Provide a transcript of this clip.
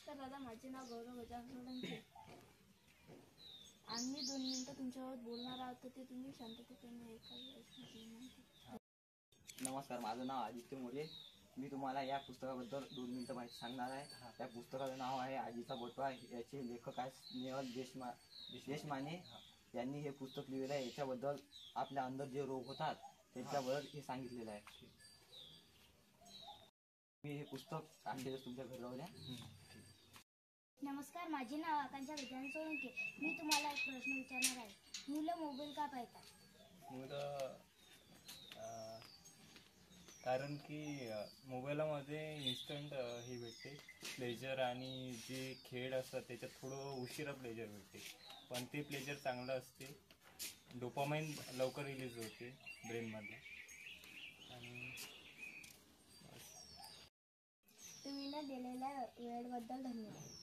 नमस्कार दादा, माझे नाव गौरव गजानन सोळंके. आम्ही 2 मिनिटं तुमच्यासोबत बोलणार आहोत, तर ते तुम्ही शांततेने ऐकायला. नमस्कार, माझं नाव आदित्य मोरे. मी तुम्हाला या पुस्तकाबद्दल 2 मिनिटं माहिती सांगणार आहे. त्या पुस्तकाचं नाव आहे आजीचा बटवा. याचे लेखक आहेत स्नेहल देशमाने यांनी हे पुस्तक लिहिलेलं आहे. याच्याबद्दल आपल्या अंदर जे रोग होतात त्याच्याबद्दल हे सांगितलेलं आहे. मी हे पुस्तक आणलेलं तुमच्या घरावर द्या. नमस्कार, माझे नाव आकांक्षा गजानन सोळंके. मी तुम्हाला एक प्रश्न विचारणार आहे. मुलं मोबाईल का पाहतात? मुलं कारण की मोबाईलमध्ये इन्स्टंट हे भेटते प्लेजर, आणि जे खेळ असतात त्याच्यात थोडं उशिरा प्लेजर भेटते, पण ते प्लेजर चांगलं असते. डोपामाइन लवकर रिलीज होते ब्रेनमधलं. आणि तुम्ही दिलेल्या वेळेबद्दल धन्यवाद.